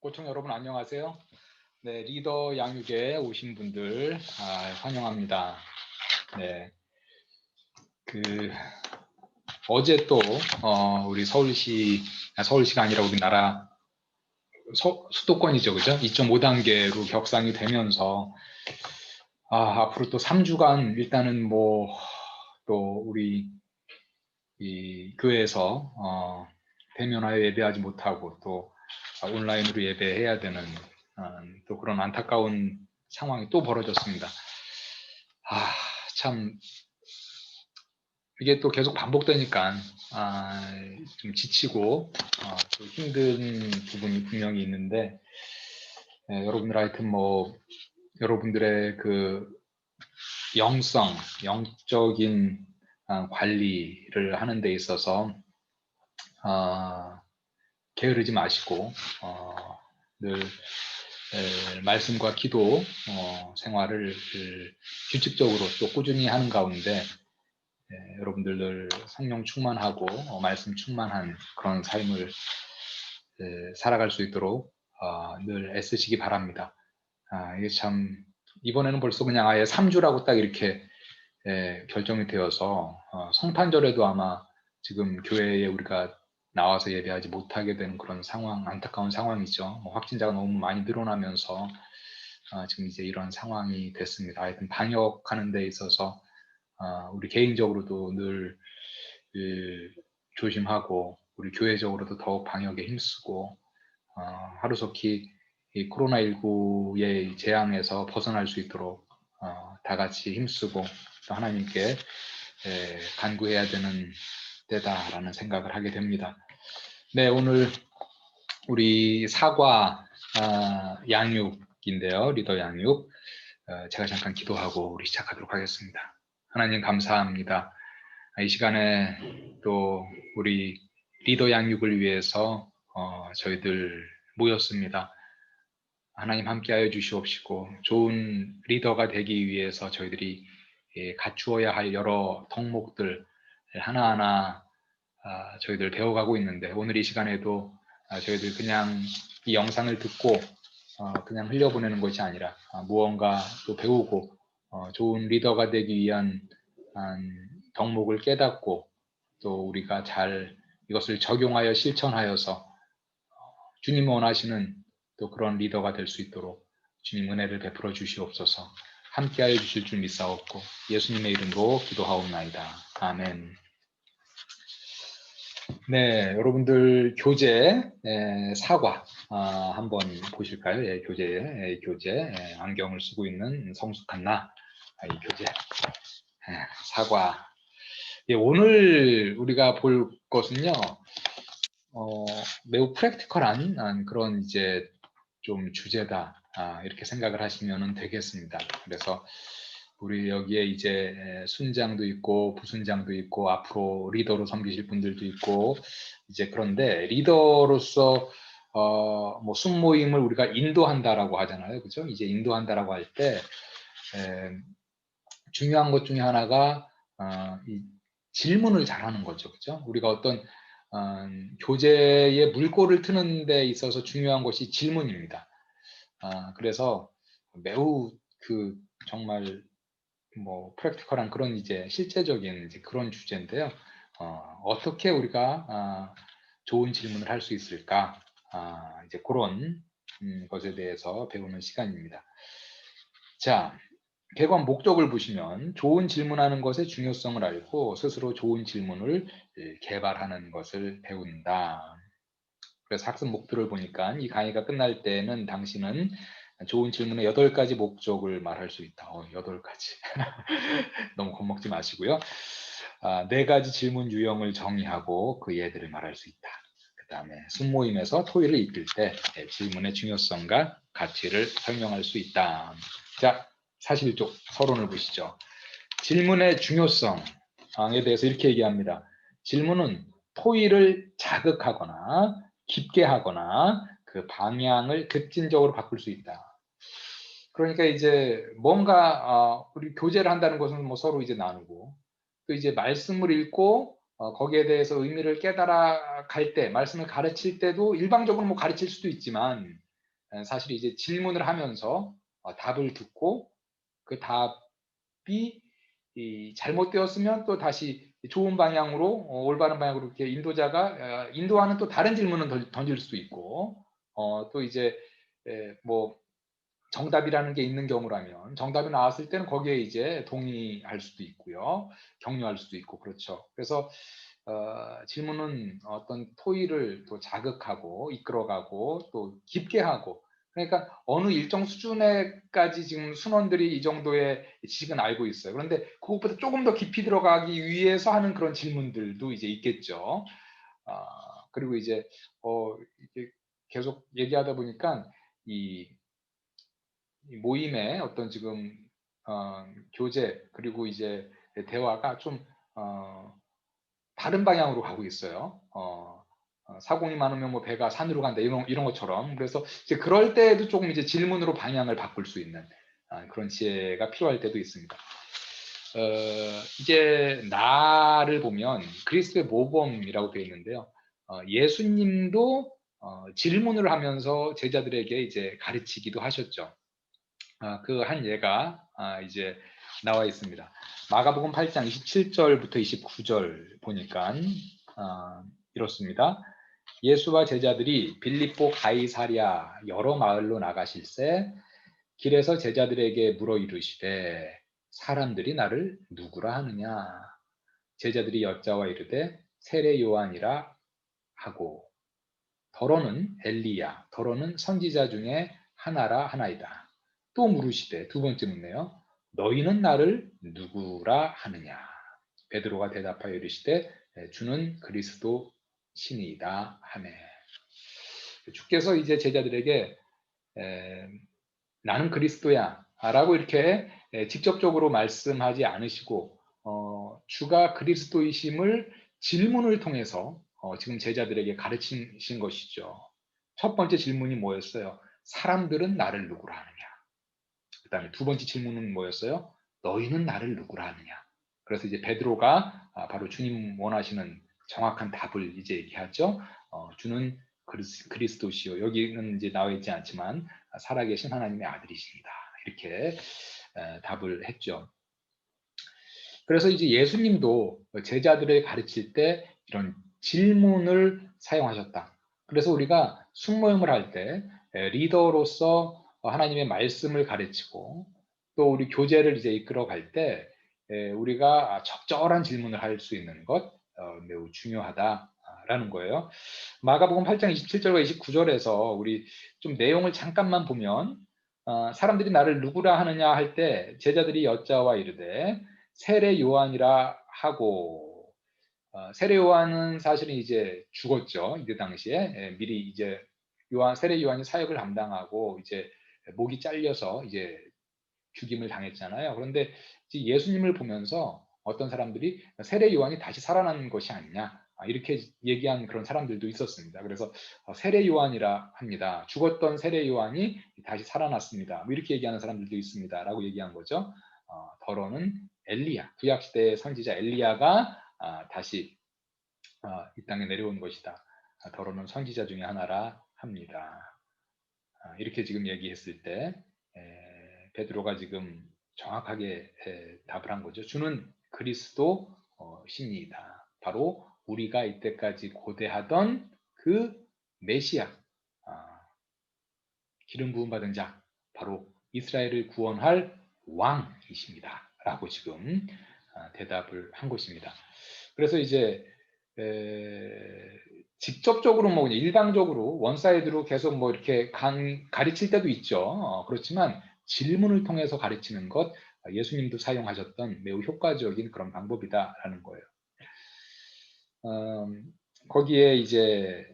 고청 여러분 안녕하세요. 네, 리더 양육에 오신 분들 환영합니다. 네, 어제 또 우리 서울시가 아니라 우리나라 수도권이죠, 그죠? 2.5단계로 격상이 되면서 앞으로 또 3주간 일단은 또 우리 이 교회에서 대면하여 예배하지 못하고 또 온라인으로 예배해야 되는 또 그런 안타까운 상황이 또 벌어졌습니다. 참 이게 또 계속 반복되니까 좀 지치고 또 힘든 부분이 분명히 있는데 여러분들 하여튼 여러분들의 그 영적인 관리를 하는 데 있어서 게으르지 마시고 늘 말씀과 기도 생활을 규칙적으로 또 꾸준히 하는 가운데 여러분들 늘 성령 충만하고 말씀 충만한 그런 삶을 살아갈 수 있도록 늘 애쓰시기 바랍니다. 이게 참 이번에는 벌써 그냥 아예 3주라고 딱 이렇게 결정이 되어서 성탄절에도 아마 지금 교회에 우리가 나와서 예배하지 못하게 되는 그런 상황, 안타까운 상황이죠. 확진자가 너무 많이 늘어나면서 지금 이제 이런 상황이 됐습니다. 하여튼 방역하는 데 있어서 우리 개인적으로도 늘 조심하고 우리 교회적으로도 더욱 방역에 힘쓰고 하루속히 이 코로나19의 재앙에서 벗어날 수 있도록 다 같이 힘쓰고 또 하나님께 간구해야 되는 때다라는 생각을 하게 됩니다. 네, 오늘 우리 사과 양육인데요. 리더 양육. 제가 잠깐 기도하고 우리 시작하도록 하겠습니다. 하나님 감사합니다. 이 시간에 또 우리 리더 양육을 위해서 저희들 모였습니다. 하나님 함께하여 주시옵시고 좋은 리더가 되기 위해서 저희들이 갖추어야 할 여러 덕목들 하나하나 저희들 배워가고 있는데 오늘 이 시간에도 저희들 그냥 이 영상을 듣고 그냥 흘려보내는 것이 아니라 무언가 또 배우고 좋은 리더가 되기 위한 덕목을 깨닫고 또 우리가 잘 이것을 적용하여 실천하여서 주님 원하시는 또 그런 리더가 될 수 있도록 주님 은혜를 베풀어 주시옵소서. 함께하여 주실 줄 믿사옵고 예수님의 이름으로 기도하옵나이다. 아멘. 네, 여러분들 교재 사과 한번 보실까요? 교재 안경을 쓰고 있는 성숙한 이 교재 사과. 오늘 우리가 볼 것은요, 매우 프랙티컬한 그런 이제 좀 주제다 이렇게 생각을 하시면 되겠습니다. 그래서 우리 여기에 이제 순장도 있고 부순장도 있고 앞으로 리더로 섬기실 분들도 있고 이제 그런데 리더로서 순모임을 우리가 인도한다라고 하잖아요, 그죠? 이제 인도한다라고 할 때 중요한 것 중에 하나가 이 질문을 잘하는 거죠, 그죠? 우리가 어떤 교재에 물꼬를 트는 데 있어서 중요한 것이 질문입니다. 그래서 매우 정말 프랙티컬한 그런 이제 실제적인 이제 그런 주제인데요. 어떻게 우리가 좋은 질문을 할 수 있을까? 이제 그런 것에 대해서 배우는 시간입니다. 자, 개관 목적을 보시면 좋은 질문하는 것의 중요성을 알고 스스로 좋은 질문을 개발하는 것을 배운다. 그래서 학습 목표를 보니까 이 강의가 끝날 때는 당신은 좋은 질문의 8가지 목적을 말할 수 있다. 8가지. 너무 겁먹지 마시고요. 4가지 질문 유형을 정의하고 그 예들을 말할 수 있다. 그 다음에 순모임에서 토의를 이끌 때 질문의 중요성과 가치를 설명할 수 있다. 자, 41쪽 서론을 보시죠. 질문의 중요성에 대해서 이렇게 얘기합니다. 질문은 토의를 자극하거나 깊게 하거나 그 방향을 급진적으로 바꿀 수 있다. 그러니까 이제 뭔가 우리 교제를 한다는 것은 서로 이제 나누고 또 이제 말씀을 읽고 거기에 대해서 의미를 깨달아 갈 때 말씀을 가르칠 때도 일방적으로 가르칠 수도 있지만 사실 이제 질문을 하면서 답을 듣고 그 답이 잘못되었으면 또 다시 좋은 방향으로 올바른 방향으로 이렇게 인도자가 인도하는 또 다른 질문을 던질 수도 있고 또 이제 뭐 정답이라는 게 있는 경우라면 정답이 나왔을 때는 거기에 이제 동의할 수도 있고요. 격려할 수도 있고 그렇죠. 그래서 질문은 어떤 토의를 또 자극하고 이끌어가고 또 깊게 하고 그러니까 어느 일정 수준에까지 지금 순원들이 이 정도의 지식은 알고 있어요. 그런데 그것보다 조금 더 깊이 들어가기 위해서 하는 그런 질문들도 이제 있겠죠. 그리고 이제 이게 계속 얘기하다 보니까 이 모임의 어떤 지금 교재 그리고 이제 대화가 좀 다른 방향으로 가고 있어요. 사공이 많으면 뭐 배가 산으로 간다 이런 것처럼. 그래서 이제 그럴 때에도 조금 이제 질문으로 방향을 바꿀 수 있는 그런 지혜가 필요할 때도 있습니다. 이제 나를 보면 그리스도의 모범이라고 되어 있는데요. 예수님도 질문을 하면서 제자들에게 이제 가르치기도 하셨죠. 그 한 예가 이제 나와 있습니다. 마가복음 8장 27절부터 29절 보니까 이렇습니다. 예수와 제자들이 빌립보 가이사랴 여러 마을로 나가실새 길에서 제자들에게 물어 이르시되 사람들이 나를 누구라 하느냐. 제자들이 여짜와 이르되 세례 요한이라 하고 더러는 엘리야 더러는 선지자 중에 하나라 하나이다. 또 물으시되 두 번째 묻네요. 너희는 나를 누구라 하느냐. 베드로가 대답하여 이르시되 주는 그리스도 신이다 하매. 주께서 이제 제자들에게 나는 그리스도야 라고 이렇게 직접적으로 말씀하지 않으시고 주가 그리스도이심을 질문을 통해서 지금 제자들에게 가르치신 것이죠. 첫 번째 질문이 뭐였어요? 사람들은 나를 누구라 하느냐. 그 다음에 두 번째 질문은 뭐였어요? 너희는 나를 누구라 하느냐. 그래서 이제 베드로가 바로 주님 원하시는 정확한 답을 이제 얘기하죠. 주는 그리스도시요. 여기는 이제 나와 있지 않지만 살아계신 하나님의 아들이십니다. 이렇게 답을 했죠. 그래서 이제 예수님도 제자들을 가르칠 때 이런 질문을 사용하셨다. 그래서 우리가 숙모임을 할 때 리더로서 하나님의 말씀을 가르치고 또 우리 교제를 이제 이끌어 갈 때 우리가 적절한 질문을 할 수 있는 것 매우 중요하다라는 거예요. 마가복음 8장 27절과 29절에서 우리 좀 내용을 잠깐만 보면 사람들이 나를 누구라 하느냐 할 때 제자들이 여짜와 이르되 세례 요한이라 하고 세례 요한은 사실은 이제 죽었죠. 이때 당시에 미리 이제 세례 요한이 사역을 감당하고 이제 목이 잘려서 이제 죽임을 당했잖아요. 그런데 예수님을 보면서 어떤 사람들이 세례 요한이 다시 살아난 것이 아니냐 이렇게 얘기한 그런 사람들도 있었습니다. 그래서 세례 요한이라 합니다. 죽었던 세례 요한이 다시 살아났습니다. 뭐 이렇게 얘기하는 사람들도 있습니다라고 얘기한 거죠. 더러는 엘리야, 구약 시대의 선지자 엘리야가 다시 이 땅에 내려온 것이다. 더러는 선지자 중에 하나라 합니다. 이렇게 지금 얘기했을 때 베드로가 지금 정확하게 답을 한 거죠. 주는 그리스도 신이다. 바로 우리가 이때까지 고대하던 그 메시아, 기름 부음 받은 자, 바로 이스라엘을 구원할 왕이십니다. 라고 지금 대답을 한 것입니다. 그래서 이제 직접적으로 뭐 일방적으로 원사이드로 계속 뭐 이렇게 가르칠 때도 있죠. 그렇지만 질문을 통해서 가르치는 것 예수님도 사용하셨던 매우 효과적인 그런 방법이다라는 거예요. 거기에 이제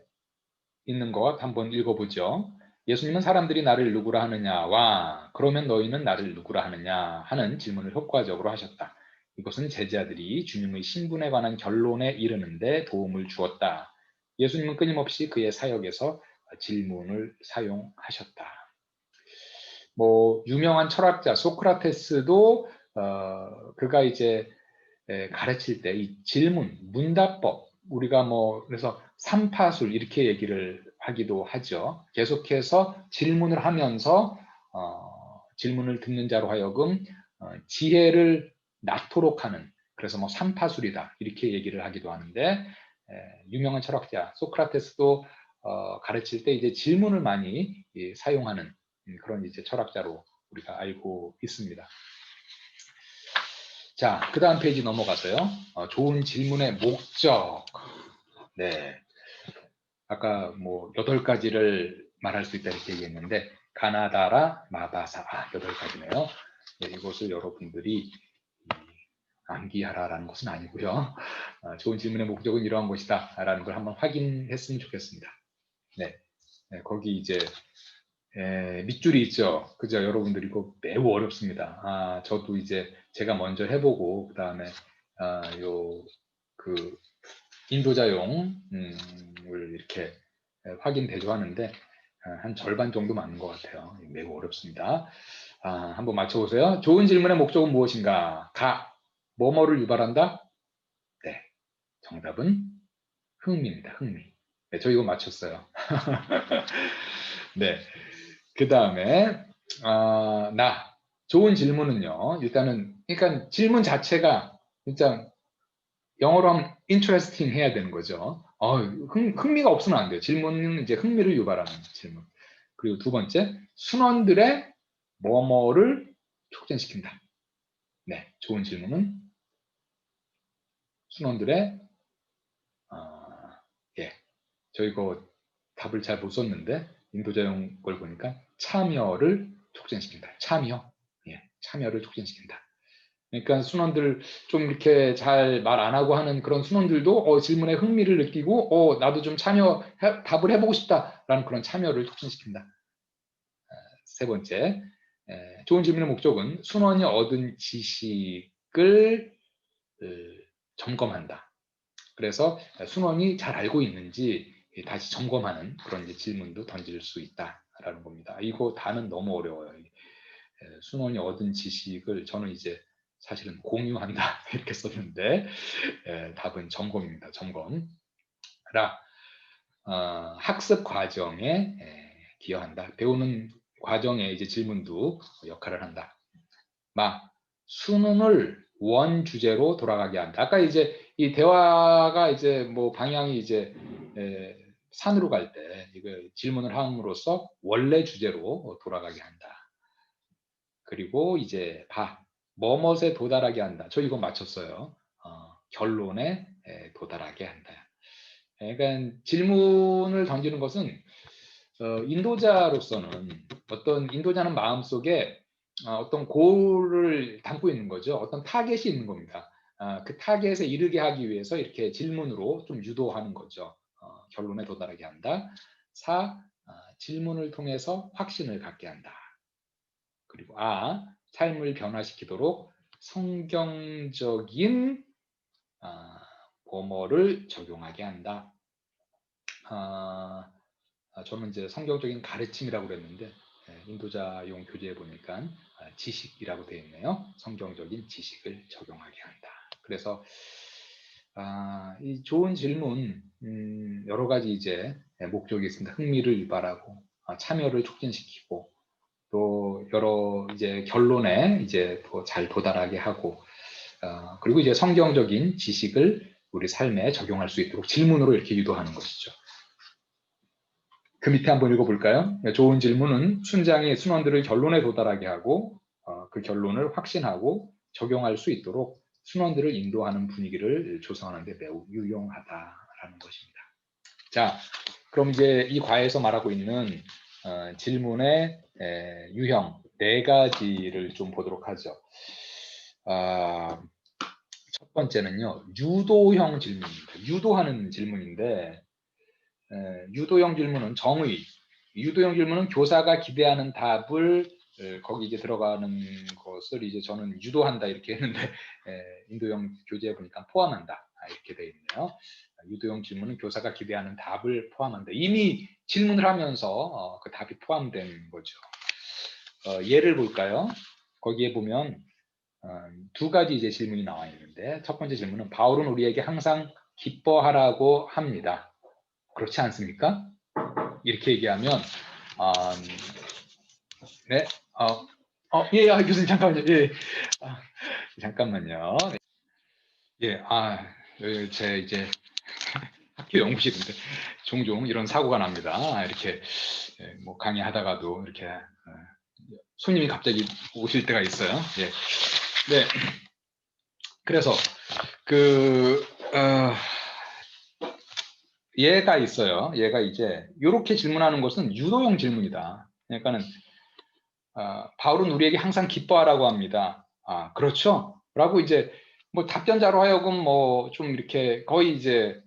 있는 것 한번 읽어보죠. 예수님은 사람들이 나를 누구라 하느냐와 그러면 너희는 나를 누구라 하느냐 하는 질문을 효과적으로 하셨다. 이것은 제자들이 주님의 신분에 관한 결론에 이르는데 도움을 주었다. 예수님은 끊임없이 그의 사역에서 질문을 사용하셨다. 뭐 유명한 철학자 소크라테스도 그가 이제 가르칠 때 이 질문, 문답법 우리가 뭐 그래서 삼파술 이렇게 얘기를 하기도 하죠. 계속해서 질문을 하면서 질문을 듣는 자로 하여금 지혜를 낳도록 하는, 그래서 뭐 삼파술이다 이렇게 얘기를 하기도 하는데, 유명한 철학자 소크라테스도 가르칠 때 이제 질문을 많이 사용하는 그런 이제 철학자로 우리가 알고 있습니다. 자, 그 다음 페이지 넘어가서요. 좋은 질문의 목적. 네. 아까 뭐 8가지를 말할 수 있다 이렇게 얘기했는데, 가나다라 마바사 8가지네요. 네, 이것을 여러분들이 암기하라라는 것은 아니고요. 좋은 질문의 목적은 이러한 것이다 라는 걸 한번 확인했으면 좋겠습니다. 네, 거기 이제 밑줄이 있죠. 그죠? 여러분들이 이거 매우 어렵습니다. 저도 이제 제가 먼저 해보고 그 다음에 인도자용을 이렇게 확인 대조하는데 한 절반 정도 맞는 것 같아요. 매우 어렵습니다. 한번 맞춰보세요. 좋은 질문의 목적은 무엇인가? 뭐뭐를 유발한다? 네, 정답은 흥미입니다. 흥미. 네, 저 이거 맞췄어요. 네, 그 다음에 좋은 질문은요. 일단은 그러니까 질문 자체가 진짜 영어로 하면 interesting 해야 되는 거죠. 흥미가 없으면 안 돼요. 질문은 이제 흥미를 유발하는 질문. 그리고 두 번째, 순원들의 뭐뭐를 촉진시킨다. 네, 좋은 질문은 순원들의 저 이거 답을 잘 못 썼는데 인도자용 걸 보니까 참여를 촉진시킨다. 참여를 촉진시킨다. 그러니까 순원들 좀 이렇게 잘 말 안 하고 하는 그런 순원들도 질문에 흥미를 느끼고 나도 좀 답을 해보고 싶다라는 그런 참여를 촉진시킨다. 세 번째, 좋은 질문의 목적은 순원이 얻은 지식을 점검한다. 그래서 순원이 잘 알고 있는지 다시 점검하는 그런 질문도 던질 수 있다라는 겁니다. 이거 다는 너무 어려워요. 순원이 얻은 지식을 저는 이제 사실은 공유한다 이렇게 썼는데 답은 점검입니다. 점검. 학습 과정에 기여한다. 배우는 과정에 이제 질문도 역할을 한다. 수능을 원 주제로 돌아가게 한다. 아까 이제 이 대화가 이제 뭐 방향이 이제 산으로 갈 때 이거 질문을 함으로써 원래 주제로 돌아가게 한다. 그리고 이제 뭐뭇에 도달하게 한다. 저 이거 맞췄어요. 결론에 도달하게 한다. 그러니까 질문을 던지는 것은 인도자로서는 인도자는 마음속에 어떤 골을 담고 있는 거죠. 어떤 타겟이 있는 겁니다. 그 타겟에 이르게 하기 위해서 이렇게 질문으로 좀 유도하는 거죠. 결론에 도달하게 한다. 질문을 통해서 확신을 갖게 한다. 그리고 삶을 변화시키도록 성경적인 뭐뭐를 적용하게 한다. 저는 이제 성경적인 가르침이라고 그랬는데 인도자용 교재에 보니까 지식이라고 되어 있네요. 성경적인 지식을 적용하게 한다. 그래서 이 좋은 질문 여러 가지 이제 목적이 있습니다. 흥미를 유발하고 참여를 촉진시키고 또 여러 이제 결론에 이제 더 잘 도달하게 하고 그리고 이제 성경적인 지식을 우리 삶에 적용할 수 있도록 질문으로 이렇게 유도하는 것이죠. 그 밑에 한번 읽어볼까요? 좋은 질문은 순장의 순원들을 결론에 도달하게 하고 그 결론을 확신하고 적용할 수 있도록 순원들을 인도하는 분위기를 조성하는 데 매우 유용하다라는 것입니다. 자, 그럼 이제 이 과에서 말하고 있는 질문의 유형 4가지를 좀 보도록 하죠. 첫 번째는요, 유도형 질문입니다. 유도하는 질문인데 유도형 질문은 유도형 질문은 교사가 기대하는 답을 거기 이제 들어가는 것을 이제 저는 유도한다 이렇게 했는데 인도형 교재에 보니까 포함한다 이렇게 되어 있네요. 유도형 질문은 교사가 기대하는 답을 포함한다. 이미 질문을 하면서 그 답이 포함된 거죠. 예를 볼까요? 거기에 보면 2가지 이제 질문이 나와 있는데 첫 번째 질문은 바울은 우리에게 항상 기뻐하라고 합니다. 그렇지 않습니까? 이렇게 얘기하면 네, 예, 교수님 잠깐만요. 예, 잠깐만요. 예, 제 이제 학교 연구실인데 종종 이런 사고가 납니다. 이렇게 뭐 강의하다가도 이렇게 손님이 갑자기 오실 때가 있어요. 예, 네. 그래서 얘가 있어요. 얘가 이제 이렇게 질문하는 것은 유도형 질문이다. 그러니까는 바울은 우리에게 항상 기뻐하라고 합니다. 그렇죠? 라고 이제 뭐 답변자로 하여금 뭐 좀 이렇게 거의 이제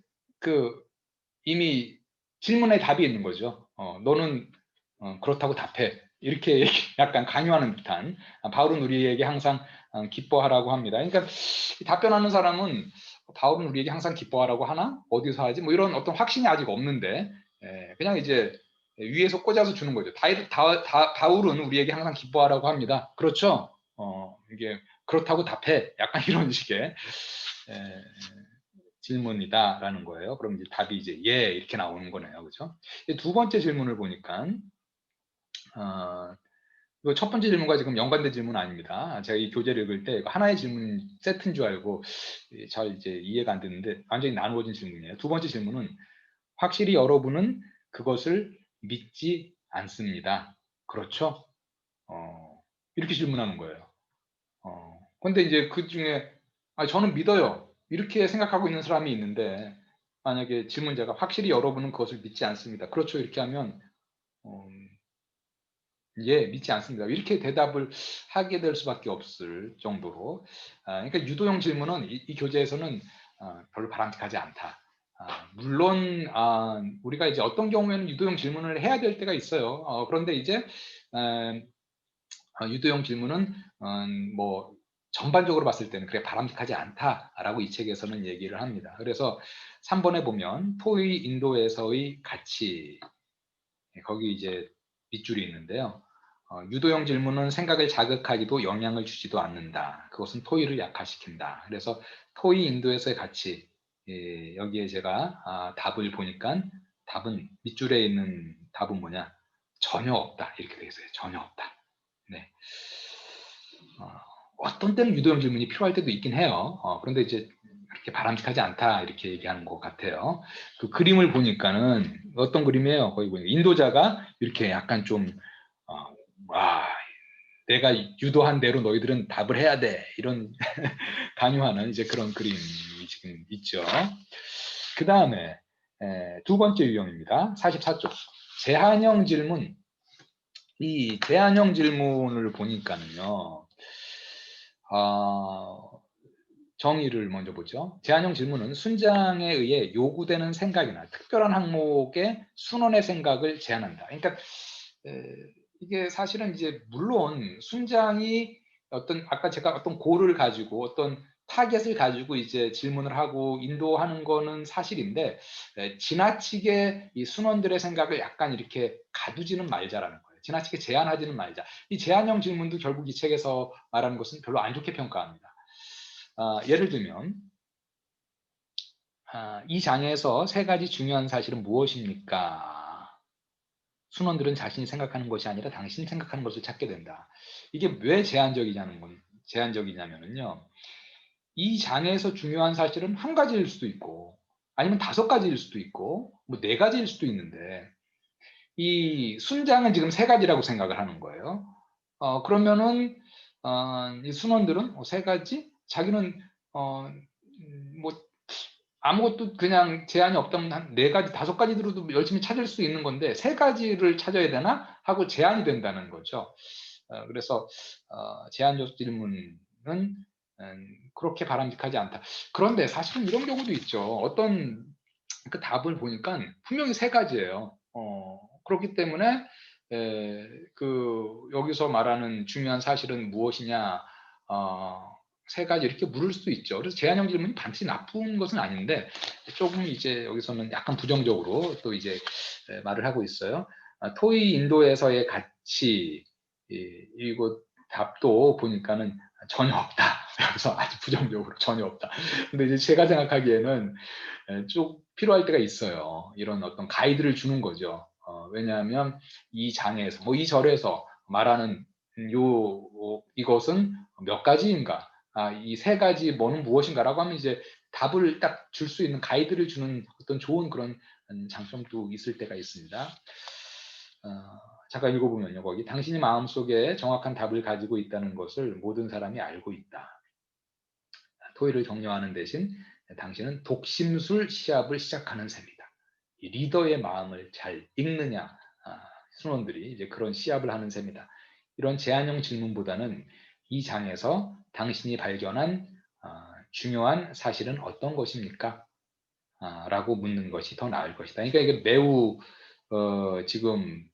이미 질문에 답이 있는 거죠. 너는 그렇다고 답해. 이렇게 약간 강요하는 듯한 바울은 우리에게 항상 기뻐하라고 합니다. 그러니까 답변하는 사람은 바울은 우리에게 항상 기뻐하라고 하나? 어디서 하지? 뭐 이런 어떤 확신이 아직 없는데 그냥 이제 위에서 꽂아서 주는 거죠. 바울은 우리에게 항상 기뻐하라고 합니다. 그렇죠? 이게 그렇다고 답해. 약간 이런 식의 질문이다라는 거예요. 그럼 이제 답이 이제 예 이렇게 나오는 거네요. 그죠? 두 번째 질문을 보니까 이거 첫 번째 질문과 지금 연관된 질문은 아닙니다. 제가 이 교재를 읽을 때 하나의 질문 세트인 줄 알고 잘 이제 이해가 안 됐는데 완전히 나누어진 질문이에요. 두 번째 질문은 확실히 여러분은 그것을 믿지 않습니다. 그렇죠? 이렇게 질문하는 거예요. 근데 이제 그 중에 저는 믿어요. 이렇게 생각하고 있는 사람이 있는데 만약에 질문자가 확실히 여러분은 그것을 믿지 않습니다. 그렇죠? 이렇게 하면 예, 믿지 않습니다. 이렇게 대답을 하게 될 수밖에 없을 정도로 그러니까 유도형 질문은 이 교재에서는 별로 바람직하지 않다. 물론 우리가 이제 어떤 경우에는 유도형 질문을 해야 될 때가 있어요. 그런데 이제 유도형 질문은 뭐 전반적으로 봤을 때는 그래 바람직하지 않다라고 이 책에서는 얘기를 합니다. 그래서 3번에 보면 토의 인도에서의 가치 거기 이제 밑줄이 있는데요. 유도형 질문은 생각을 자극하기도 영향을 주지도 않는다. 그것은 토의를 약화시킨다. 그래서 토의 인도에서의 가치 여기에 제가 답을 보니까 답은 밑줄에 있는 답은 뭐냐? 전혀 없다. 이렇게 되어 있어요. 전혀 없다. 네. 어떤 때는 유도형 질문이 필요할 때도 있긴 해요. 그런데 이제 그렇게 바람직하지 않다 이렇게 얘기하는 것 같아요. 그 그림을 보니까는 어떤 그림이에요? 거기 보니까 인도자가 이렇게 약간 좀 내가 유도한 대로 너희들은 답을 해야 돼 이런 강요하는 이제 그런 그림이 지금 있죠. 그 다음에 두 번째 유형입니다. 44쪽 제한형 질문. 이 제한형 질문을 보니까는요. 정의를 먼저 보죠. 제한형 질문은 순장에 의해 요구되는 생각이나 특별한 항목의 순원의 생각을 제한한다. 그러니까 이게 사실은 이제 물론 순장이 아까 제가 어떤 고를 가지고 어떤 타겟을 가지고 이제 질문을 하고 인도하는 거는 사실인데 지나치게 이 순원들의 생각을 약간 이렇게 가두지는 말자라는 거예요. 지나치게 제한하지는 말자. 이 제한형 질문도 결국 이 책에서 말하는 것은 별로 안 좋게 평가합니다. 예를 들면 이 장에서 세 가지 중요한 사실은 무엇입니까? 순원들은 자신이 생각하는 것이 아니라 당신이 생각하는 것을 찾게 된다. 이게 왜 제한적이냐면요. 이 장에서 중요한 사실은 한 가지일 수도 있고 아니면 5가지일 수도 있고 뭐 4가지일 수도 있는데 이 순장은 지금 3가지라고 생각을 하는 거예요. 그러면은 이 순원들은 3가지? 자기는 뭐 아무것도 그냥 제한이 없다면 한 4가지, 5가지 들어도 열심히 찾을 수 있는 건데 3가지를 찾아야 되나? 하고 제한이 된다는 거죠. 그래서 제한적 질문은 그렇게 바람직하지 않다. 그런데 사실은 이런 경우도 있죠. 어떤 그 답을 보니까 분명히 3가지예요. 그렇기 때문에 여기서 말하는 중요한 사실은 무엇이냐 3가지 이렇게 물을 수도 있죠. 그래서 제한형 질문이 반드시 나쁜 것은 아닌데 조금 이제 여기서는 약간 부정적으로 또 이제 말을 하고 있어요. 토의 인도에서의 가치 이거 답도 보니까는 전혀 없다. 그래서 아주 부정적으로 전혀 없다. 근데 이제 제가 생각하기에는 쭉 필요할 때가 있어요. 이런 어떤 가이드를 주는 거죠. 왜냐하면 이 장에서 뭐 이 절에서 말하는 이것은 몇 가지인가? 이 세 가지 뭐는 무엇인가라고 하면 이제 답을 딱 줄 수 있는 가이드를 주는 어떤 좋은 그런 장점도 있을 때가 있습니다. 잠깐 읽어보면요. 거기 당신이 마음속에 정확한 답을 가지고 있다는 것을 모든 사람이 알고 있다. 토의를 격려하는 대신 당신은 독심술 시합을 시작하는 셈이다. 이 리더의 마음을 잘 읽느냐, 순원들이 이제 그런 시합을 하는 셈이다. 이런 제안형 질문보다는 이 장에서 당신이 발견한 중요한 사실은 어떤 것입니까? 라고 묻는 것이 더 나을 것이다. 그러니까 이게 매우 지금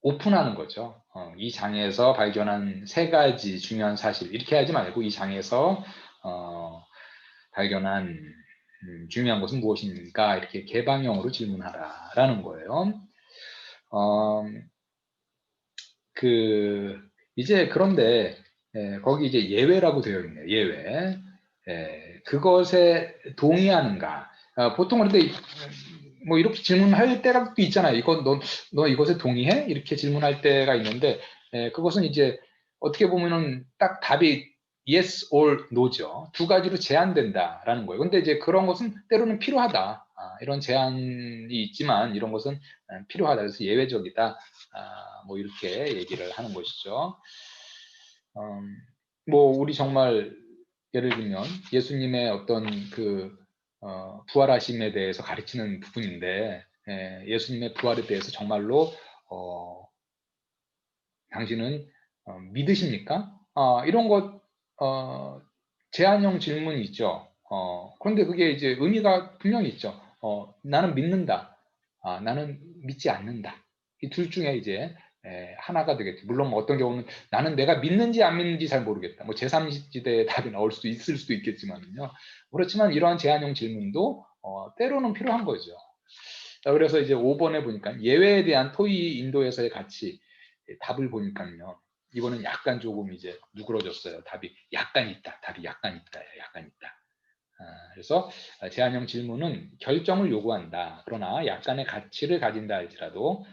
오픈하는 거죠. 이 장에서 발견한 세 가지 중요한 사실 이렇게 하지 말고 이 장에서 발견한 중요한 것은 무엇입니까? 이렇게 개방형으로 질문하라라는 거예요. 이제 그런데 거기 이제 예외라고 되어 있네요. 예외. 그것에 동의하는가? 보통 그런데 뭐 이렇게 질문할 때가 또 있잖아요. 너 이것에 동의해? 이렇게 질문할 때가 있는데 그것은 이제 어떻게 보면은 딱 답이 yes or no죠. 두 가지로 제한된다라는 거예요. 근데 이제 그런 것은 때로는 필요하다. 이런 제한이 있지만 이런 것은 필요하다. 그래서 예외적이다. 뭐 이렇게 얘기를 하는 것이죠. 뭐 우리 정말 예를 들면 예수님의 어떤 부활하심에 대해서 가르치는 부분인데 예수님의 부활에 대해서 정말로 당신은 믿으십니까? 이런 것 제한형 질문이 있죠. 그런데 그게 이제 의미가 분명히 있죠. 나는 믿는다. 나는 믿지 않는다. 이 둘 중에 이제 하나가 되겠죠. 물론 뭐 어떤 경우는 나는 내가 믿는지 안 믿는지 잘 모르겠다. 뭐 제3지대의 답이 나올 수도 있을 수도 있겠지만요. 그렇지만 이러한 제한형 질문도 때로는 필요한 거죠. 자, 그래서 이제 5번에 보니까 예외에 대한 토의 인도에서의 가치 답을 보니까요. 이거는 약간 조금 이제 누그러졌어요. 답이 약간 있다. 답이 약간 있다. 약간 있다. 그래서 제한형 질문은 결정을 요구한다. 그러나 약간의 가치를 가진다 할지라도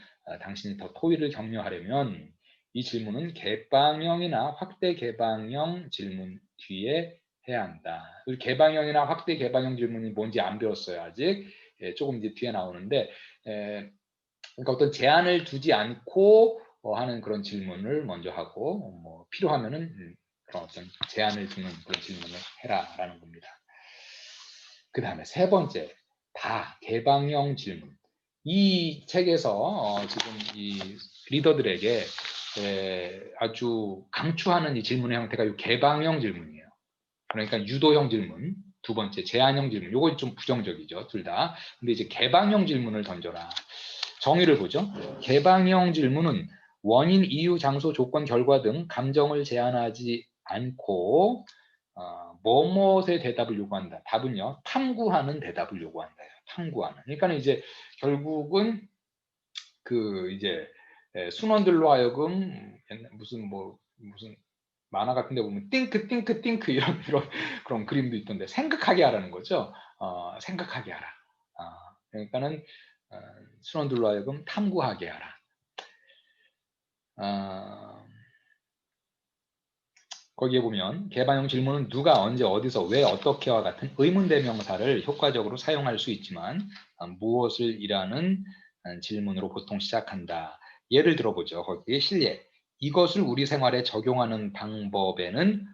당신이 더 토의를 격려하려면 이 질문은 개방형이나 확대 개방형 질문 뒤에 해야 한다. 개방형이나 확대 개방형 질문이 뭔지 안 배웠어요. 아직. 조금 이제 뒤에 나오는데 그러니까 어떤 제한을 두지 않고 하는 그런 질문을 먼저 하고 뭐 필요하면은 그런 어떤 제한을 두는 그런 질문을 해라라는 겁니다. 그 다음에 세 번째, 개방형 질문. 이 책에서 지금 이 리더들에게 아주 강추하는 이 질문의 형태가 이 개방형 질문이에요. 그러니까 유도형 질문, 두 번째 제한형 질문. 요거 좀 부정적이죠, 둘 다. 근데 이제 개방형 질문을 던져라. 정의를 보죠. 개방형 질문은 원인, 이유, 장소, 조건, 결과 등 감정을 제한하지 않고 뭐뭐의 대답을 요구한다. 답은요, 탐구하는 대답을 요구한다. 탐구하는. 그러니까 이제 결국은 이제 순원들로 하여금 무슨 만화 같은데 보면 띵크 이런 그런 그림도 있던데 생각하게 하라는 거죠. 생각하게 하라. 그러니까는 순원들로 하여금 탐구하게 하라. 거기에 보면 개방형 질문은 누가 언제 어디서 왜 어떻게와 같은 의문대명사를 효과적으로 사용할 수 있지만 무엇을 이라는 질문으로 보통 시작한다. 예를 들어보죠. 거기에 실례. 이것을 우리 생활에 적용하는 방법에는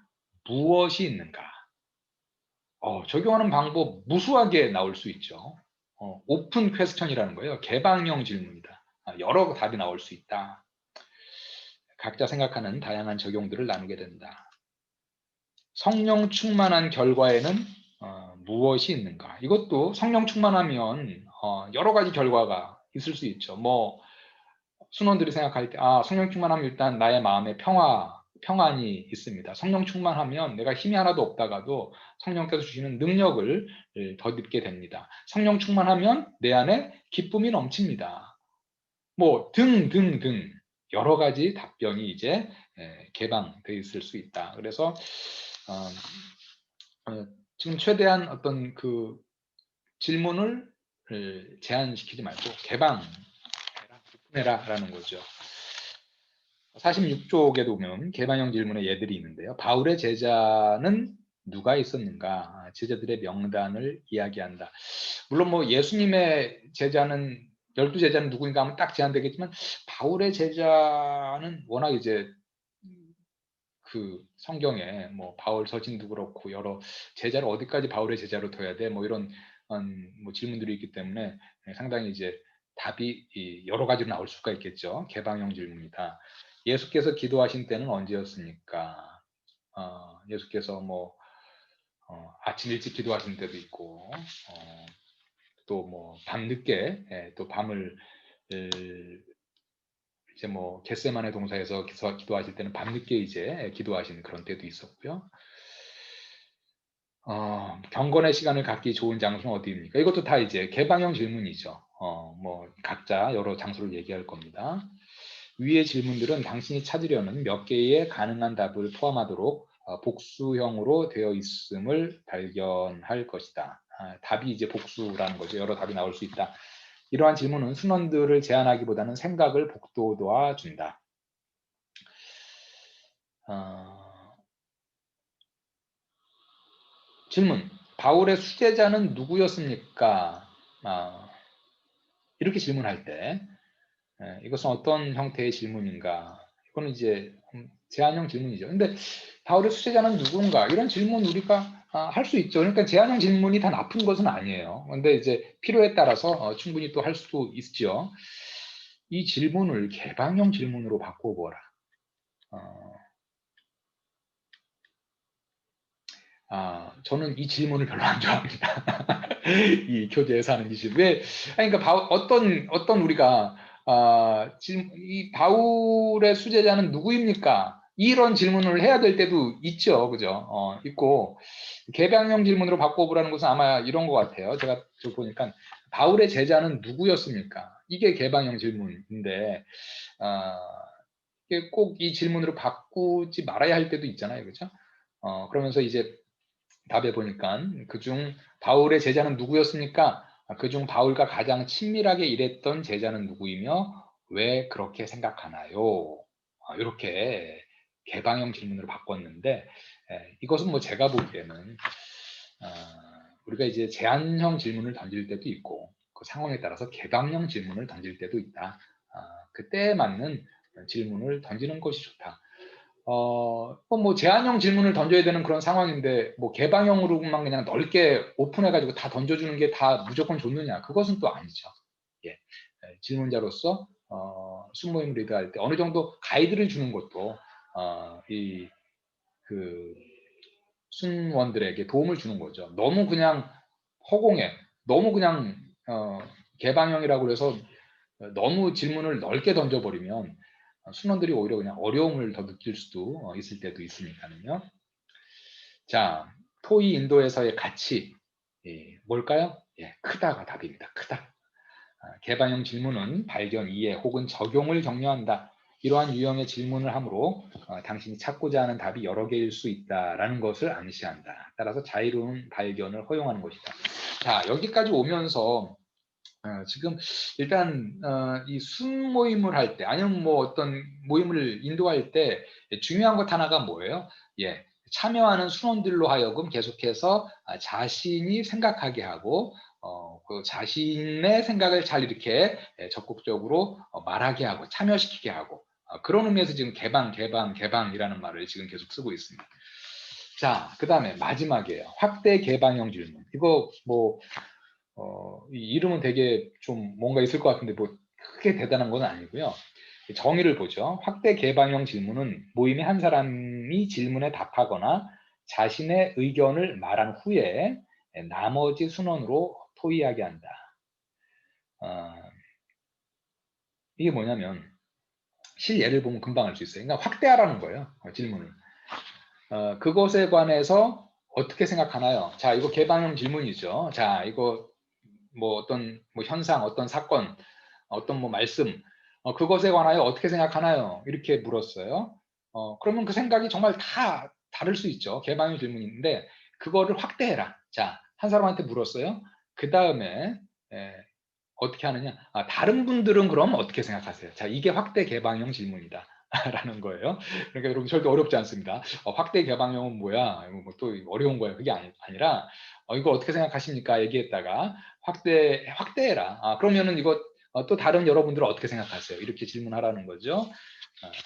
무엇이 있는가? 적용하는 방법 무수하게 나올 수 있죠. 오픈 퀘스천이라는 거예요. 개방형 질문이다. 여러 답이 나올 수 있다. 각자 생각하는 다양한 적용들을 나누게 된다. 성령 충만한 결과에는 무엇이 있는가? 이것도 성령 충만하면 여러 가지 결과가 있을 수 있죠. 뭐 순원들이 생각할 때 성령 충만하면 일단 나의 마음에 평안이 있습니다. 성령 충만하면 내가 힘이 하나도 없다가도 성령께서 주시는 능력을 덧입게 됩니다. 성령 충만하면 내 안에 기쁨이 넘칩니다. 뭐 등등등 여러 가지 답변이 이제 개방되어 있을 수 있다. 그래서 지금 최대한 어떤 질문을 제한시키지 말고 개방해라. 내라라는 거죠. 46쪽에도 보면 개방형 질문의 예들이 있는데요. 바울의 제자는 누가 있었는가? 제자들의 명단을 이야기한다. 물론 뭐 예수님의 제자는 12제자는 누구인가 하면 딱 제한되겠지만 바울의 제자는 워낙 이제 그 성경에 뭐 바울 서신도 그렇고 여러 제자를 어디까지 바울의 제자로 둬야 돼? 뭐 이런 뭐 질문들이 있기 때문에 상당히 이제 답이 여러 가지로 나올 수가 있겠죠. 개방형 질문이다. 예수께서 기도하신 때는 언제였습니까? 예수께서 뭐 아침 일찍 기도하신 때도 있고 또 뭐 밤늦게 또 밤을 이제 뭐 겟세마네 동사에서 기도하실 때는 밤늦게 이제 기도하시는 그런 때도 있었고요. 경건의 시간을 갖기 좋은 장소는 어디입니까? 이것도 다 이제 개방형 질문이죠. 뭐 각자 여러 장소를 얘기할 겁니다. 위의 질문들은 당신이 찾으려는 몇 개의 가능한 답을 포함하도록 복수형으로 되어 있음을 발견할 것이다. 답이 이제 복수라는 거죠. 여러 답이 나올 수 있다. 이러한 질문은 순원들을 제한하기보다는 생각을 복돋아 준다. 질문. 바울의 수제자는 누구였습니까? 이렇게 질문할 때 이것은 어떤 형태의 질문인가? 이거는 이제 제한형 질문이죠. 근데 바울의 수제자는 누군가? 이런 질문 우리가 할 수 있죠. 그러니까 제한형 질문이 다 나쁜 것은 아니에요. 근데 이제 필요에 따라서 충분히 또 할 수도 있죠. 이 질문을 개방형 질문으로 바꿔보라. 저는 이 질문을 별로 안 좋아합니다. 이 교재에서 하는 이 질문. 왜? 그러니까 어떤 우리가 이 바울의 수제자는 누구입니까? 이런 질문을 해야 될 때도 있죠, 그죠? 있고 개방형 질문으로 바꿔보라는 것은 아마 이런 것 같아요. 제가 저 보니까 바울의 제자는 누구였습니까? 이게 개방형 질문인데 꼭 이 질문으로 바꾸지 말아야 할 때도 있잖아요, 그죠? 그러면서 이제 답해 보니까 그중 바울의 제자는 누구였습니까? 그중 바울과 가장 친밀하게 일했던 제자는 누구이며 왜 그렇게 생각하나요? 이렇게 개방형 질문으로 바꿨는데 이것은 뭐 제가 보기에는 우리가 이제 제한형 질문을 던질 때도 있고 그 상황에 따라서 개방형 질문을 던질 때도 있다. 그때에 맞는 질문을 던지는 것이 좋다. 뭐 제한형 질문을 던져야 되는 그런 상황인데 뭐 개방형으로만 그냥 넓게 오픈해가지고 다 던져주는 게 다 무조건 좋느냐? 그것은 또 아니죠. 예. 질문자로서 순모임 리드할 때 어느 정도 가이드를 주는 것도 그 순원들에게 도움을 주는 거죠. 너무 그냥 허공에 너무 그냥 개방형이라고 해서 너무 질문을 넓게 던져버리면 순원들이 오히려 그냥 어려움을 더 느낄 수도 있을 때도 있으니까요. 자, 토이 인도에서의 가치 뭘까요? 크다가 답입니다. 크다. 개방형 질문은 발견, 이해 혹은 적용을 격려한다. 이러한 유형의 질문을 하므로 당신이 찾고자 하는 답이 여러 개일 수 있다라는 것을 암시한다. 따라서 자유로운 발견을 허용하는 것이다. 자, 여기까지 오면서 지금 일단 이 순모임을 할 때 아니면 뭐 어떤 모임을 인도할 때 중요한 것 하나가 뭐예요? 참여하는 순원들로 하여금 계속해서 자신이 생각하게 하고 그 자신의 생각을 잘 이렇게 적극적으로 말하게 하고 참여시키게 하고 그런 의미에서 지금 개방이라는 말을 지금 계속 쓰고 있습니다. 자, 그 다음에 마지막이에요. 확대 개방형 질문. 이거 뭐 이 이름은 되게 좀 뭔가 있을 것 같은데 뭐 크게 대단한 건 아니고요. 정의를 보죠. 확대 개방형 질문은 모임의 한 사람이 질문에 답하거나 자신의 의견을 말한 후에 나머지 순원으로 토의하게 한다. 이게 뭐냐면 실예를 보면 금방 알 수 있어요. 그러니까 확대하라는 거예요. 질문을. 그것에 관해서 어떻게 생각하나요? 자, 이거 개방형 질문이죠. 자, 이거 뭐 어떤 뭐 현상, 어떤 사건, 어떤 뭐 말씀, 그것에 관하여 어떻게 생각하나요? 이렇게 물었어요. 그러면 그 생각이 정말 다 다를 수 있죠. 개방형 질문인데 그거를 확대해라. 자, 한 사람한테 물었어요. 그 다음에 어떻게 하느냐? 다른 분들은 그럼 어떻게 생각하세요? 자, 이게 확대 개방형 질문이다. 라는 거예요. 그러니까 여러분 절대 어렵지 않습니다. 확대 개방형은 뭐야? 이거 뭐또 어려운 거예요. 그게 아니라 이거 어떻게 생각하십니까? 얘기했다가 확대해라. 그러면은 이거 또 다른 여러분들은 어떻게 생각하세요? 이렇게 질문하라는 거죠.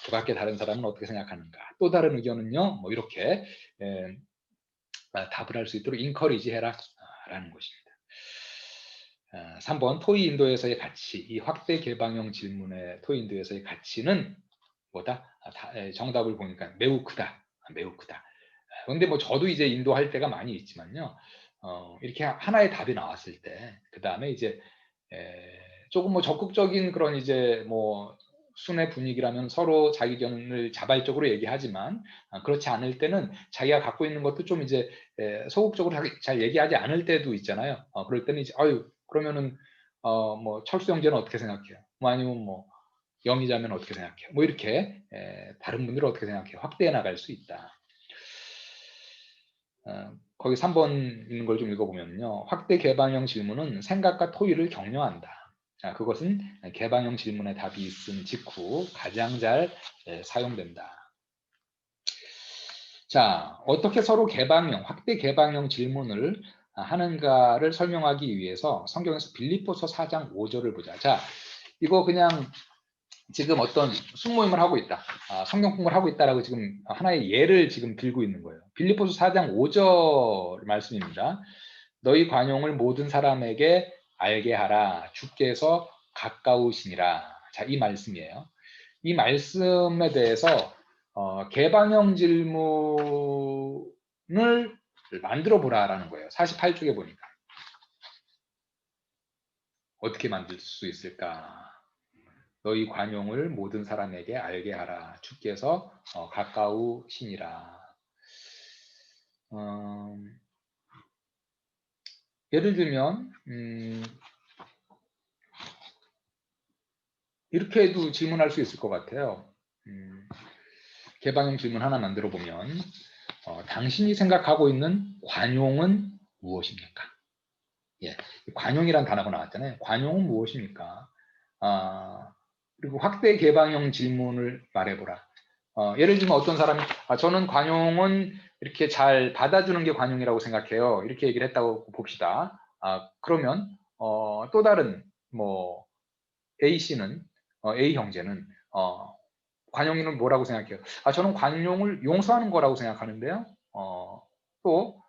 그 밖에 다른 사람은 어떻게 생각하는가? 또 다른 의견은요? 뭐 이렇게 답을 할 수 있도록 인커리지 해라 라는 것입니다. 3번 토의 인도에서의 가치. 이 확대 개방형 질문의 토의 인도에서의 가치는 뭐다? 정답을 보니까 매우 크다. 매우 크다. 근데 뭐 저도 이제 인도할 때가 많이 있지만요. 이렇게 하나의 답이 나왔을 때, 그 다음에 이제 조금 뭐 적극적인 그런 이제 뭐 순회 분위기라면 서로 자기 의견을 자발적으로 얘기하지만 그렇지 않을 때는 자기가 갖고 있는 것도 좀 이제 소극적으로 잘 얘기하지 않을 때도 있잖아요. 그럴 때는 이제 그러면은 뭐 철수 형제는 어떻게 생각해요? 뭐 아니면 뭐 영희자면 어떻게 생각해요? 뭐 이렇게 다른 분들은 어떻게 생각해요? 확대해 나갈 수 있다. 거기 3번 있는 걸 좀 읽어보면요. 확대 개방형 질문은 생각과 토의를 격려한다. 그것은 개방형 질문에 답이 있은 직후 가장 잘 사용된다. 자, 어떻게 서로 확대 개방형 질문을 하는가를 설명하기 위해서 성경에서 빌립보서 4장 5절을 보자. 자, 이거 그냥 지금 어떤 숙모임을 하고 있다. 성경 공부를 하고 있다라고 지금 하나의 예를 지금 들고 있는 거예요. 빌립보서 4장 5절 말씀입니다. 너희 관용을 모든 사람에게 알게 하라. 주께서 가까우시니라. 자, 이 말씀이에요. 이 말씀에 대해서 개방형 질문을 만들어 보라라는 거예요. 48쪽에 보니까. 어떻게 만들 수 있을까? 너희 관용을 모든 사람에게 알게 하라. 주께서 가까우시니라. 예를 들면 이렇게도 질문할 수 있을 것 같아요. 개방형 질문 하나 만들어 보면 당신이 생각하고 있는 관용은 무엇입니까? 예, 관용이란 단어가 나왔잖아요. 관용은 무엇입니까? 그리고 확대 개방형 질문을 말해보라. 예를 들면 어떤 사람이 저는 관용은 이렇게 잘 받아주는 게 관용이라고 생각해요. 이렇게 얘기를 했다고 봅시다. 그러면 또 다른 뭐 A씨는 A 형제는 관용이는 뭐라고 생각해요? 저는 관용을 용서하는 거라고 생각하는데요. 또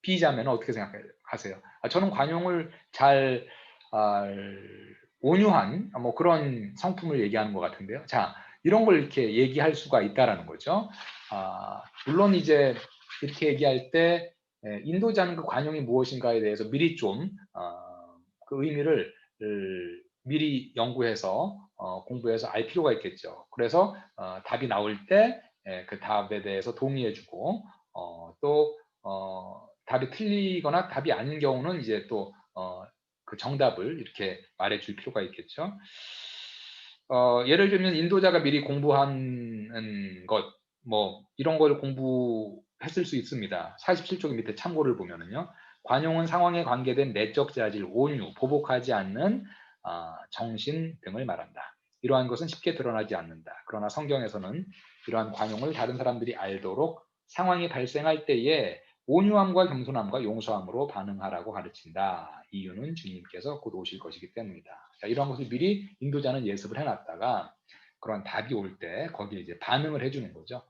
B자매는 어떻게 생각하세요? 저는 관용을 잘 온유한 뭐 그런 성품을 얘기하는 것 같은데요. 자, 이런 걸 이렇게 얘기할 수가 있다라는 거죠. 물론 이제 이렇게 얘기할 때 인도자는 그 관용이 무엇인가에 대해서 미리 좀 그 의미를 미리 연구해서 공부해서 알 필요가 있겠죠. 그래서 답이 나올 때 그 답에 대해서 동의해주고 또 답이 틀리거나 답이 아닌 경우는 이제 또 그 정답을 이렇게 말해줄 필요가 있겠죠. 예를 들면 인도자가 미리 공부한 것, 뭐 이런 걸 공부했을 수 있습니다. 47쪽 밑에 참고를 보면은요. 관용은 상황에 관계된 내적 자질, 온유, 보복하지 않는 정신 등을 말한다. 이러한 것은 쉽게 드러나지 않는다. 그러나 성경에서는 이러한 관용을 다른 사람들이 알도록 상황이 발생할 때에 온유함과 겸손함과 용서함으로 반응하라고 가르친다. 이유는 주님께서 곧 오실 것이기 때문이다. 자, 이런 것을 미리 인도자는 예습을 해놨다가 그런 답이 올 때 거기에 이제 반응을 해주는 거죠.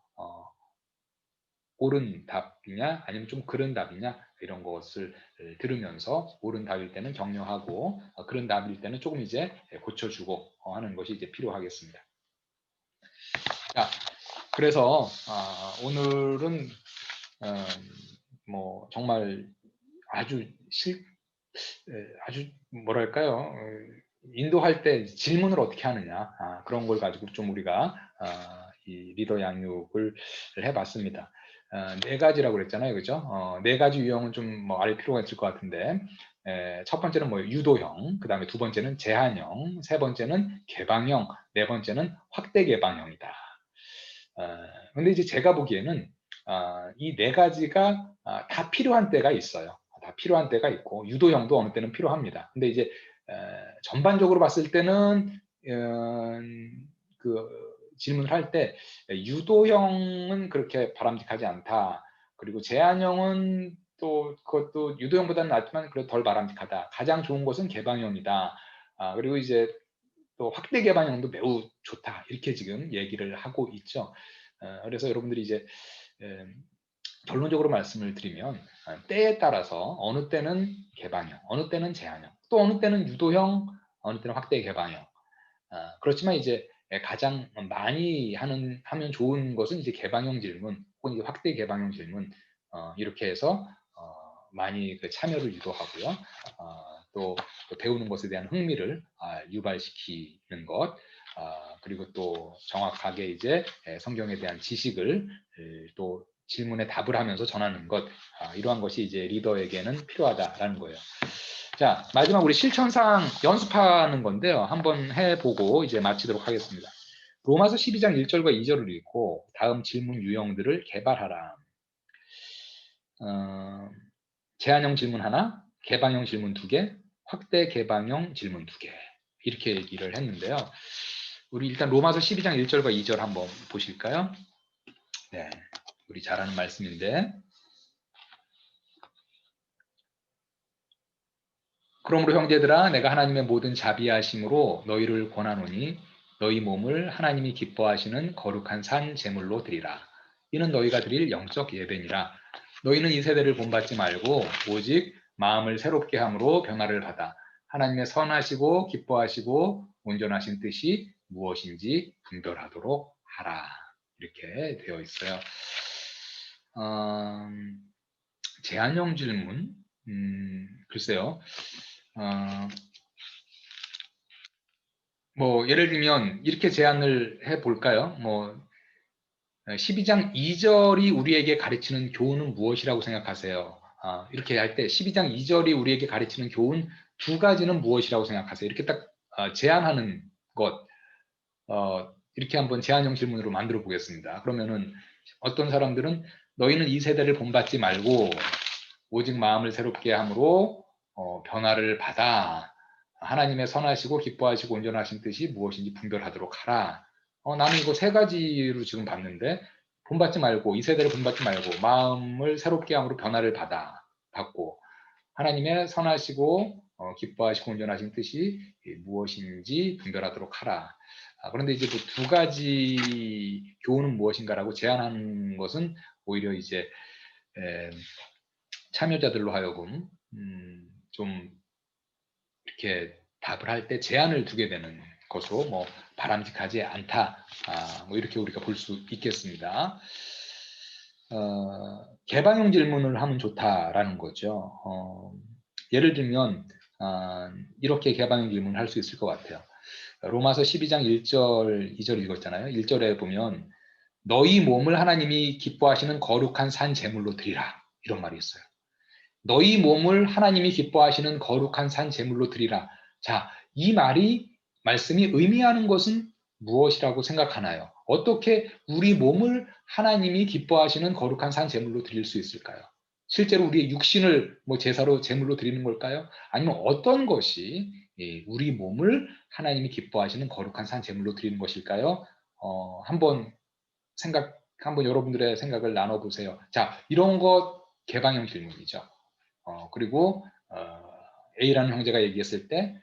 옳은 답이냐 아니면 좀 그른 답이냐 이런 것을 들으면서 옳은 답일 때는 격려하고 그런 답일 때는 조금 이제 고쳐주고 하는 것이 이제 필요하겠습니다. 자, 그래서 오늘은 뭐 정말 아주 아주 뭐랄까요? 인도할 때 질문을 어떻게 하느냐 그런 걸 가지고 좀 우리가 이 리더 양육을 해봤습니다. 네 가지라고 그랬잖아요, 그죠? 네 가지 유형은 좀 뭐 알 필요가 있을 것 같은데 첫 번째는 뭐 유도형, 그 다음에 두 번째는 제한형, 세 번째는 개방형, 네 번째는 확대 개방형이다. 근데 이제 제가 보기에는 이 네 가지가 다 필요한 때가 있어요. 다 필요한 때가 있고 유도형도 어느 때는 필요합니다. 근데 이제 전반적으로 봤을 때는 그 질문을 할 때 유도형은 그렇게 바람직하지 않다. 그리고 제한형은 또 그것도 유도형보다는 낫지만 그래도 덜 바람직하다. 가장 좋은 것은 개방형이다. 그리고 이제 또 확대 개방형도 매우 좋다. 이렇게 지금 얘기를 하고 있죠. 그래서 여러분들이 이제 결론적으로 말씀을 드리면 때에 따라서 어느 때는 개방형, 어느 때는 제한형, 또 어느 때는 유도형, 어느 때는 확대 개방형. 그렇지만 이제 가장 많이 하면 좋은 것은 이제 개방형 질문 혹은 이제 확대 개방형 질문 이렇게 해서 많이 그 참여를 유도하고요. 또 배우는 것에 대한 흥미를 유발시키는 것, 그리고 또 정확하게 이제 성경에 대한 지식을 또 질문에 답을 하면서 전하는 것, 이러한 것이 이제 리더에게는 필요하다라는 거예요. 자, 마지막 우리 실천상 연습하는 건데요. 한번 해보고 이제 마치도록 하겠습니다. 로마서 12장 1절과 2절을 읽고 다음 질문 유형들을 개발하라. 제한형 질문 하나, 개방형 질문 2개, 확대 개방형 질문 2개. 이렇게 얘기를 했는데요. 우리 일단 로마서 12장 1절과 2절 한번 보실까요? 네, 우리 잘 아는 말씀인데. 그러므로 형제들아 내가 하나님의 모든 자비하심으로 너희를 권하노니 너희 몸을 하나님이 기뻐하시는 거룩한 산 제물로 드리라. 이는 너희가 드릴 영적 예배니라. 너희는 이 세대를 본받지 말고 오직 마음을 새롭게 함으로 변화를 받아 하나님의 선하시고 기뻐하시고 온전하신 뜻이 무엇인지 분별하도록 하라. 이렇게 되어 있어요. 제한형 질문, 글쎄요. 뭐 예를 들면 이렇게 제안을 해볼까요? 뭐 12장 2절이 우리에게 가르치는 교훈은 무엇이라고 생각하세요? 이렇게 할 때 12장 2절이 우리에게 가르치는 교훈 2가지는 무엇이라고 생각하세요? 이렇게 딱 제안하는 것, 이렇게 한번 제안형 질문으로 만들어 보겠습니다. 그러면은 어떤 사람들은 너희는 이 세대를 본받지 말고 오직 마음을 새롭게 함으로 변화를 받아 하나님의 선하시고 기뻐하시고 온전하신 뜻이 무엇인지 분별하도록 하라. 나는 이거 3가지로 지금 봤는데 본받지 말고 이 세대를 본받지 말고 마음을 새롭게 함으로 변화를 받고 하나님의 선하시고 기뻐하시고 온전하신 뜻이 무엇인지 분별하도록 하라. 그런데 이제 그 2가지 교훈은 무엇인가라고 제안하는 것은 오히려 이제 참여자들로 하여금 좀 이렇게 답을 할 때 제한을 두게 되는 것으로 뭐 바람직하지 않다. 뭐 이렇게 우리가 볼 수 있겠습니다. 개방형 질문을 하면 좋다라는 거죠. 예를 들면 이렇게 개방형 질문을 할 수 있을 것 같아요. 로마서 12장 1절, 2절 읽었잖아요. 1절에 보면 너희 몸을 하나님이 기뻐하시는 거룩한 산 제물로 드리라. 이런 말이 있어요. 너희 몸을 하나님이 기뻐하시는 거룩한 산 제물로 드리라. 자, 이 말씀이 의미하는 것은 무엇이라고 생각하나요? 어떻게 우리 몸을 하나님이 기뻐하시는 거룩한 산 제물로 드릴 수 있을까요? 실제로 우리의 육신을 뭐 제사로 제물로 드리는 걸까요? 아니면 어떤 것이 우리 몸을 하나님이 기뻐하시는 거룩한 산 제물로 드리는 것일까요? 한번 여러분들의 생각을 나눠보세요. 자, 이런 것 개방형 질문이죠. 그리고 A라는 형제가 얘기했을 때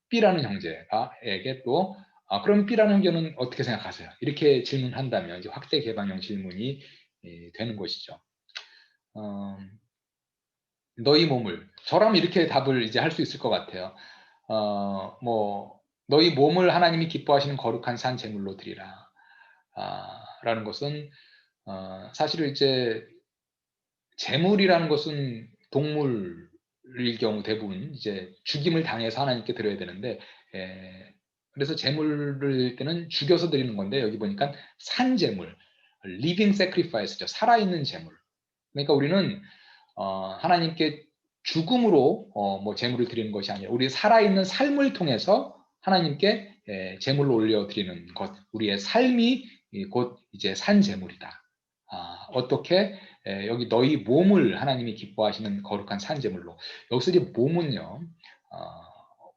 B라는 형제에게 또 그럼 B라는 형제는 어떻게 생각하세요? 이렇게 질문한다면 이제 확대 개방형 질문이 되는 것이죠. 너희 몸을 저라면 이렇게 답을 이제 할 수 있을 것 같아요. 뭐 너희 몸을 하나님이 기뻐하시는 거룩한 산 제물로 드리라. 라는 것은 사실은 이제 제물이라는 것은 동물일 경우 대부분 이제 죽임을 당해서 하나님께 드려야 되는데 그래서 제물을 드릴 때는 죽여서 드리는 건데 여기 보니까 산제물, living sacrifice죠. 살아있는 제물. 그러니까 우리는 하나님께 죽음으로 뭐 제물을 드리는 것이 아니라 우리 살아있는 삶을 통해서 하나님께 제물로 올려드리는 것, 우리의 삶이 곧 이제 산 제물이다. 어떻게 여기 너희 몸을 하나님이 기뻐하시는 거룩한 산제물로. 여기서 이제 몸은요,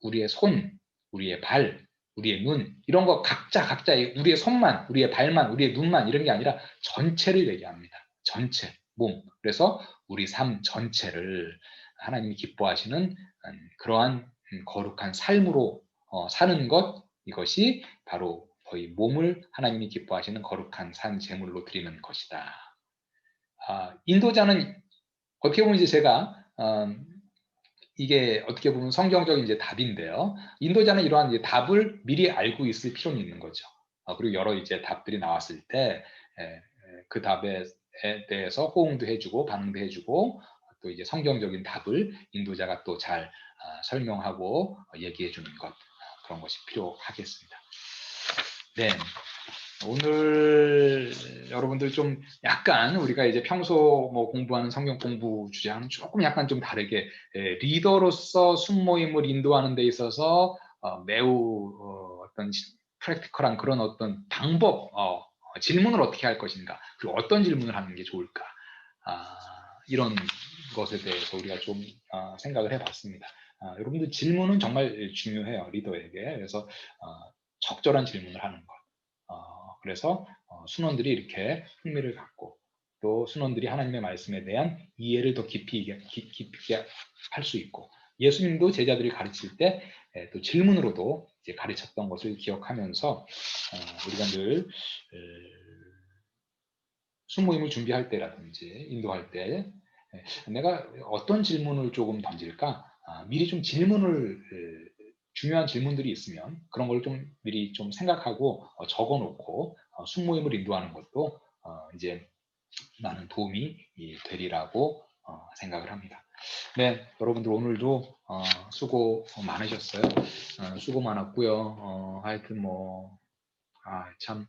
우리의 손, 우리의 발, 우리의 눈 이런 거 각자 우리의 손만, 우리의 발만, 우리의 눈만 이런 게 아니라 전체를 얘기합니다. 전체 몸. 그래서 우리 삶 전체를 하나님이 기뻐하시는 그러한 거룩한 삶으로 사는 것, 이것이 바로 너희 몸을 하나님이 기뻐하시는 거룩한 산 제물로 드리는 것이다. 인도자는 어떻게 보면 이제 제가 이게 어떻게 보면 성경적인 이제 답인데요. 인도자는 이러한 이제 답을 미리 알고 있을 필요는 있는 거죠. 그리고 여러 이제 답들이 나왔을 때 그 답에 대해서 호응도 해주고 반응도 해주고 또 이제 성경적인 답을 인도자가 또 잘 설명하고 얘기해 주는 것, 그런 것이 필요하겠습니다. 네. 오늘 여러분들 좀 약간 우리가 이제 평소 뭐 공부하는 성경 공부 주제와는 조금 약간 좀 다르게 리더로서 순모임을 인도하는 데 있어서 매우 어떤 프랙티컬한 그런 어떤 방법, 질문을 어떻게 할 것인가, 그리고 어떤 질문을 하는 게 좋을까, 이런 것에 대해서 우리가 좀 생각을 해봤습니다. 여러분들 질문은 정말 중요해요, 리더에게. 그래서 적절한 질문을 하는 것. 그래서 순원들이 이렇게 흥미를 갖고 또 순원들이 하나님의 말씀에 대한 이해를 더 깊이 할 수 있고, 예수님도 제자들이 가르칠 때 또 질문으로도 이제 가르쳤던 것을 기억하면서 우리가 늘 순모임을 준비할 때라든지 인도할 때 내가 어떤 질문을 조금 던질까, 미리 좀 질문을 중요한 질문들이 있으면 그런 걸 좀 미리 좀 생각하고 적어 놓고 순모임을 인도하는 것도 이제 많은 도움이 되리라고 생각을 합니다. 네, 여러분들 오늘도 수고 많으셨어요. 수고 많았고요. 하여튼 뭐 참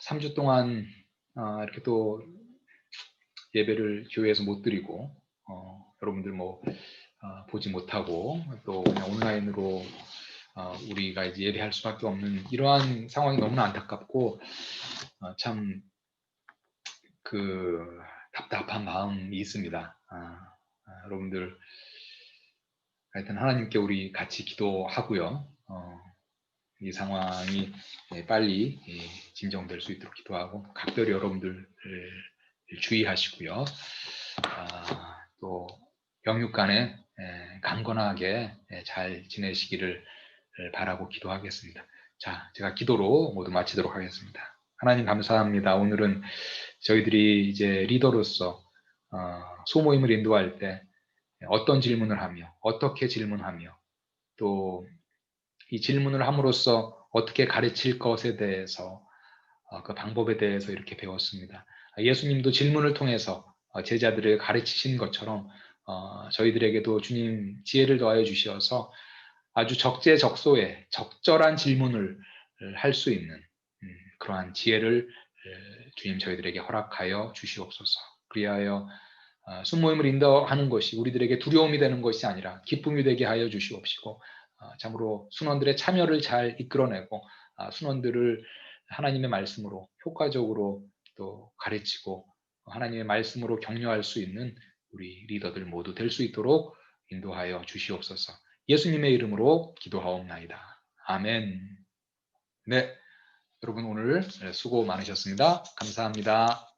3주 동안 이렇게 또 예배를 교회에서 못 드리고 여러분들 뭐 보지 못하고 또 그냥 온라인으로 우리가 이제 예배할 수밖에 없는 이러한 상황이 너무나 안타깝고 참 그 답답한 마음이 있습니다. 여러분들 하여튼 하나님께 우리 같이 기도하고요. 이 상황이 빨리 진정될 수 있도록 기도하고 각별히 여러분들 주의하시고요. 또 영육 간에 강건하게 잘 지내시기를 바라고 기도하겠습니다. 자, 제가 기도로 모두 마치도록 하겠습니다. 하나님 감사합니다. 오늘은 저희들이 이제 리더로서 소모임을 인도할 때 어떤 질문을 하며 어떻게 질문하며 또 이 질문을 함으로써 어떻게 가르칠 것에 대해서 그 방법에 대해서 이렇게 배웠습니다. 예수님도 질문을 통해서 제자들을 가르치신 것처럼 저희들에게도 주님 지혜를 더하여 주셔서 아주 적재적소에 적절한 질문을 할 수 있는 그러한 지혜를 주님 저희들에게 허락하여 주시옵소서. 그리하여 순모임을 인도하는 것이 우리들에게 두려움이 되는 것이 아니라 기쁨이 되게 하여 주시옵시고 참으로 순원들의 참여를 잘 이끌어내고 순원들을 하나님의 말씀으로 효과적으로 또 가르치고 하나님의 말씀으로 격려할 수 있는 우리 리더들 모두 될 수 있도록 인도하여 주시옵소서. 예수님의 이름으로 기도하옵나이다. 아멘. 네, 여러분 오늘 수고 많으셨습니다. 감사합니다.